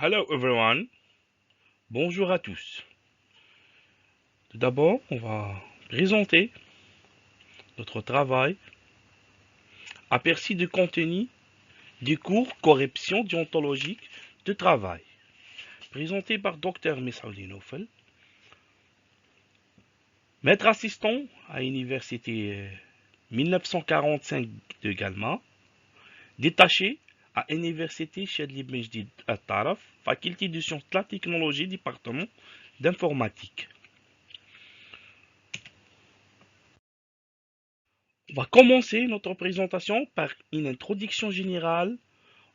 Hello everyone, bonjour à tous. Tout d'abord, on va présenter notre travail, aperçu de contenu du cours corruption déontologique de travail, présenté par Dr Messaoudi Nofel, maître assistant à l'université 1945 de Galma, détaché à l'université Chadli Benjdid Al-Taraf, faculté de sciences de la technologie, département d'informatique. On va commencer notre présentation par une introduction générale.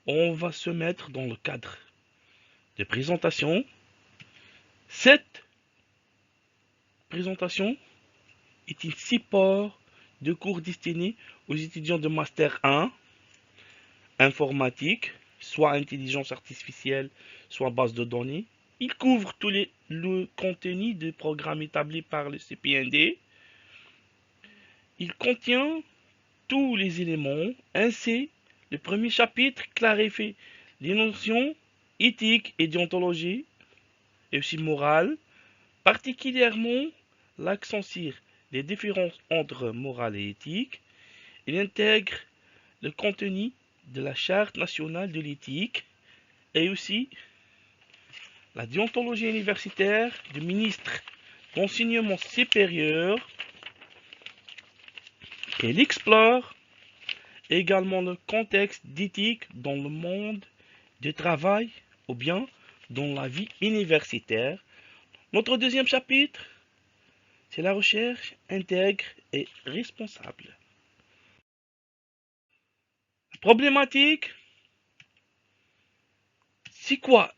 On va se mettre dans le cadre de présentation. Cette présentation est un support de cours destiné aux étudiants de Master 1, informatique, soit intelligence artificielle, soit base de données. Il couvre le contenu du programme établi par le CPND. Il contient tous les éléments. Ainsi, le premier chapitre clarifie les notions éthiques et déontologie et aussi morale, particulièrement l'accent sur les différences entre morale et éthique. Il intègre le contenu de la Charte nationale de l'éthique et aussi la déontologie universitaire du ministre d'enseignement supérieur. Et il explore également le contexte d'éthique dans le monde du travail ou bien dans la vie universitaire. Notre deuxième chapitre, c'est la recherche intègre et responsable. La problématique, c'est quoi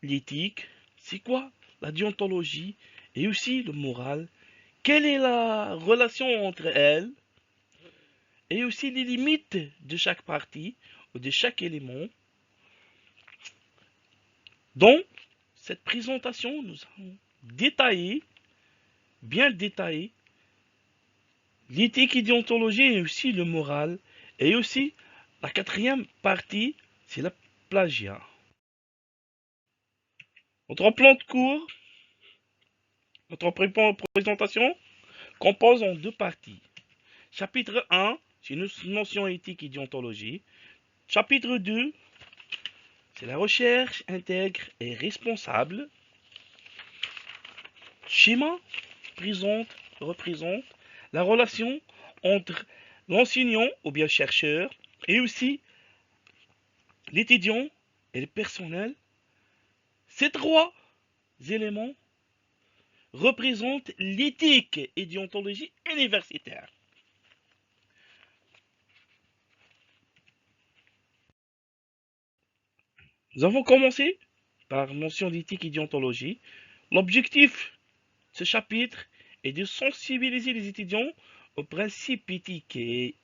l'éthique, c'est quoi la déontologie et aussi le moral, quelle est la relation entre elles et aussi les limites de chaque partie ou de chaque élément. Dans cette présentation, nous allons détailler, bien détailler, l'éthique et déontologie et aussi le moral. Et aussi, la quatrième partie, c'est le plagiat. Notre plan de cours, notre présentation, compose en deux parties. Chapitre 1, c'est une notion éthique et déontologie. Chapitre 2, c'est la recherche intègre et responsable. Schéma représente la relation entre l'enseignant ou bien chercheur et aussi l'étudiant et le personnel. Ces trois éléments représentent l'éthique et déontologie universitaire. Nous avons commencé par notion d'éthique et déontologie. L'objectif de ce chapitre est de sensibiliser les étudiants aux principes éthiques et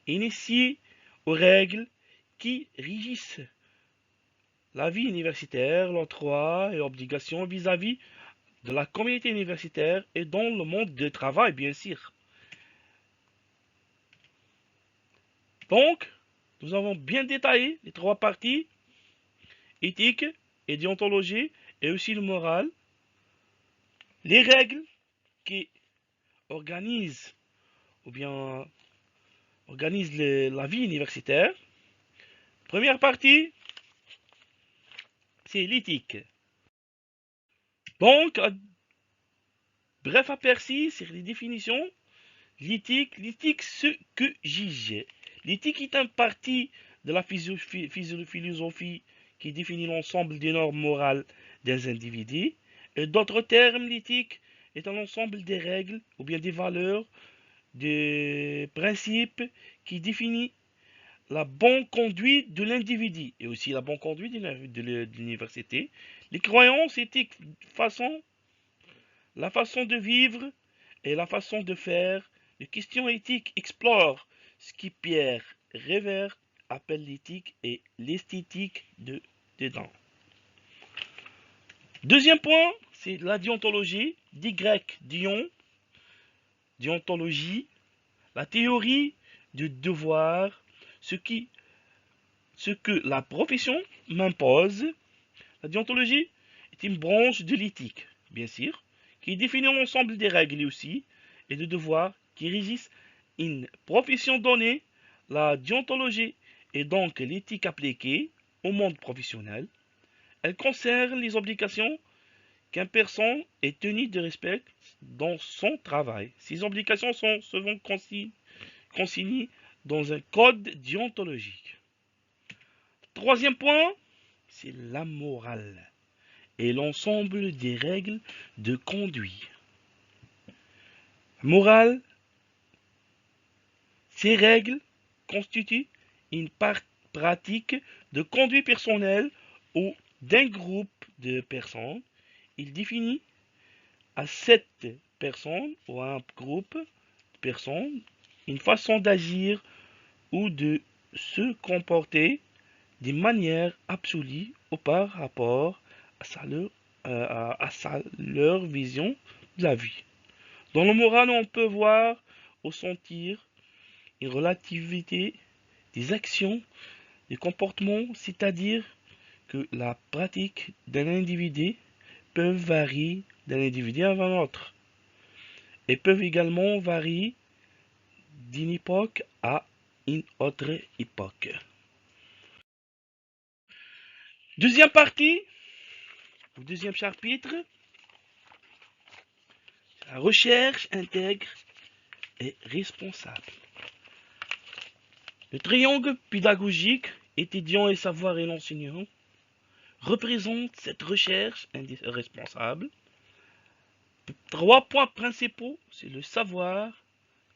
initier aux règles qui régissent la vie universitaire, leurs droits et obligations vis-à-vis de la communauté universitaire et dans le monde du travail, bien sûr. Donc, nous avons bien détaillé les trois parties, éthique et déontologie, et aussi le moral, les règles qui organisent ou bien organisent la vie universitaire. Première partie, c'est l'éthique. Donc, bref aperçu sur les définitions. L'éthique, ce que juge. L'éthique est une partie de la philosophie qui définit l'ensemble des normes morales des individus. Et d'autres termes, l'éthique est un ensemble des règles ou bien des valeurs, des principes qui définit la bonne conduite de l'individu et aussi la bonne conduite de l'université. Les croyances éthiques, la façon de vivre et la façon de faire. Les questions éthiques explorent ce qui Pierre Révert appelle l'éthique et l'esthétique dedans. Deuxième point, c'est la déontologie, dit grec dion, déontologie, la théorie du devoir, ce qui ce que la profession m'impose. La déontologie est une branche de l'éthique, bien sûr, qui définit l'ensemble des règles aussi et des devoirs qui régissent une profession donnée. La déontologie est donc l'éthique appliquée au monde professionnel. Elle concerne les obligations qu'une personne est tenue de respecter dans son travail. Ces obligations sont souvent consignées dans un code déontologique. Troisième point, c'est la morale et l'ensemble des règles de conduite. Morale, ces règles constituent une pratique de conduite personnelle ou d'un groupe de personnes. Il définit à cette personne ou à un groupe de personnes une façon d'agir ou de se comporter de manière absolue ou par rapport à leur vision de la vie. Dans le moral, on peut voir ou sentir une relativité des actions, des comportements, c'est-à-dire que la pratique d'un individu peut varier d'un individu à un autre et peuvent également varier d'une époque à une autre époque. Deuxième partie, ou deuxième chapitre, la recherche intègre et responsable. Le triangle pédagogique, étudiant et savoir et l'enseignant, représente cette recherche responsable. Trois points principaux, c'est le savoir,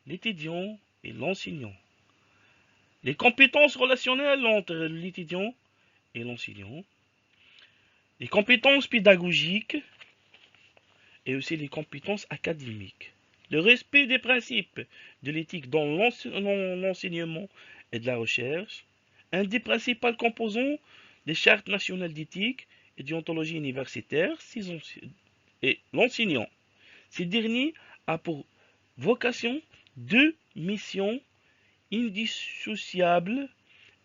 l'étudiant et l'enseignant. Les compétences relationnelles entre l'étudiant et l'enseignant. Les compétences pédagogiques et aussi les compétences académiques. Le respect des principes de l'éthique dans l'enseignement et de la recherche. Un des principaux composants des chartes nationales d'éthique et déontologie universitaire et l'enseignant. Ce dernier a pour vocation deux missions indissociables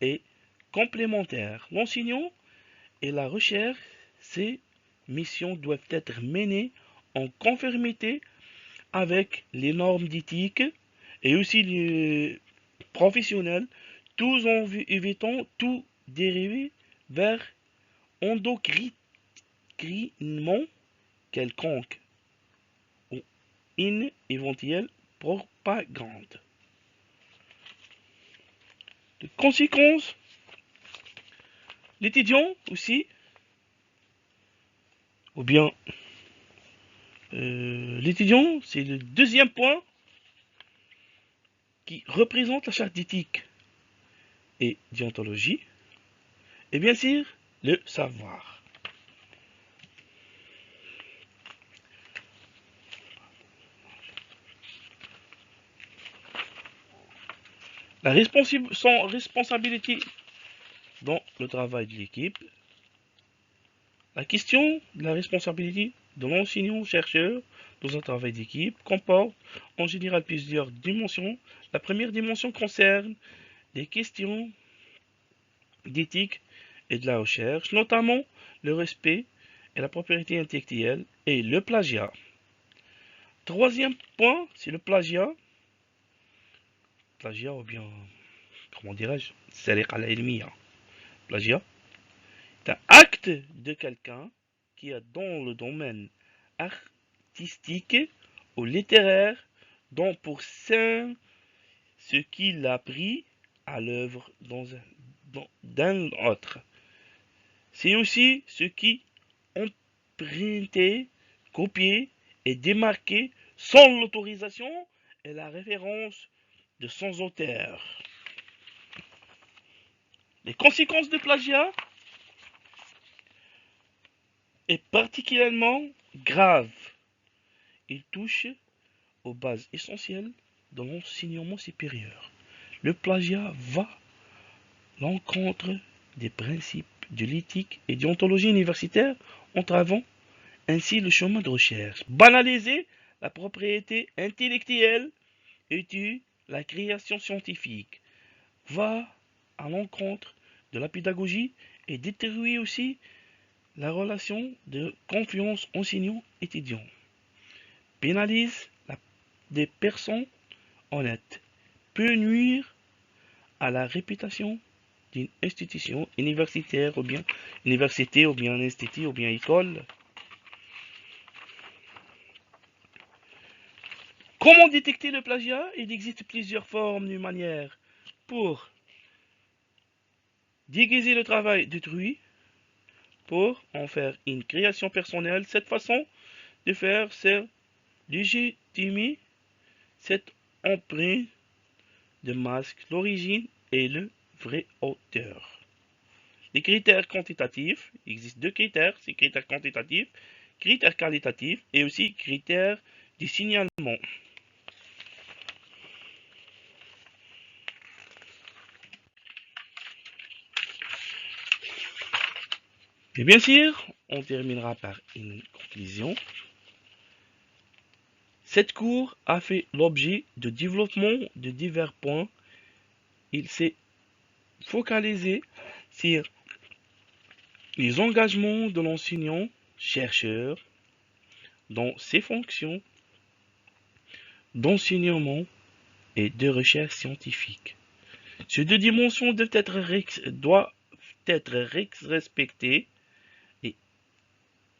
et complémentaires. L'enseignant et la recherche, ces missions doivent être menées en conformité avec les normes d'éthique et aussi les professionnels, tous en évitant tout dérivé vers endocrinement quelconque ou une éventuelle propagande. De conséquence, l'étudiant aussi, ou bien l'étudiant, c'est le deuxième point qui représente la charte d'éthique et déontologie, et bien sûr, le savoir. Son responsabilité dans le travail de l'équipe. La question de la responsabilité de l'enseignant-chercheur dans un travail d'équipe comporte en général plusieurs dimensions. La première dimension concerne des questions d'éthique et de la recherche, notamment le respect et la propriété intellectuelle et le plagiat. Troisième point, c'est le plagiat. Plagiat ou bien, comment dirais-je, c'est plagiat. C'est un acte de quelqu'un qui est dans le domaine artistique ou littéraire dont pour ce qu'il a pris à l'œuvre d'un autre. C'est aussi ce qui emprunté, copié et démarqué sans l'autorisation et la référence de son auteur. Les conséquences de plagiat est particulièrement grave. Il touche aux bases essentielles de l'enseignement supérieur. Le plagiat va à l'encontre des principes de l'éthique et déontologie universitaire, entravant ainsi le chemin de recherche. Banaliser la propriété intellectuelle et tue la création scientifique va à l'encontre de la pédagogie et détruit aussi la relation de confiance enseignant-étudiant. Pénalise des personnes honnêtes. Peut nuire à la réputation d'une institution universitaire ou bien université ou bien institut ou bien école. Comment détecter le plagiat? Il existe plusieurs formes d'une manière pour déguiser le travail d'autrui, pour en faire une création personnelle. Cette façon de faire sert légitimer cette empreinte de masque, l'origine et le vrai auteur. Les critères quantitatifs, il existe deux critères, c'est critères quantitatifs, critères qualitatifs et aussi critères de signalement. Et bien sûr, on terminera par une conclusion. Cette cours a fait l'objet de développement de divers points. Il s'est focalisé sur les engagements de l'enseignant-chercheur dans ses fonctions d'enseignement et de recherche scientifique. Ces deux dimensions doivent être respectées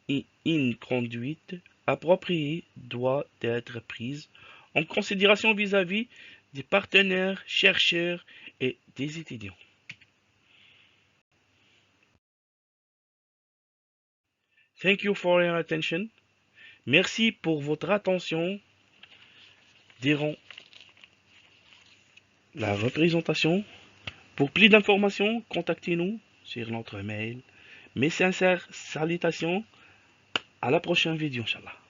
et une conduite appropriée doit être prise en considération vis-à-vis des partenaires, chercheurs et des étudiants. Thank you for your attention. Merci pour votre attention durant la représentation. Pour plus d'informations, contactez-nous sur notre mail. Mes sincères salutations. À la prochaine vidéo, Inch'Allah.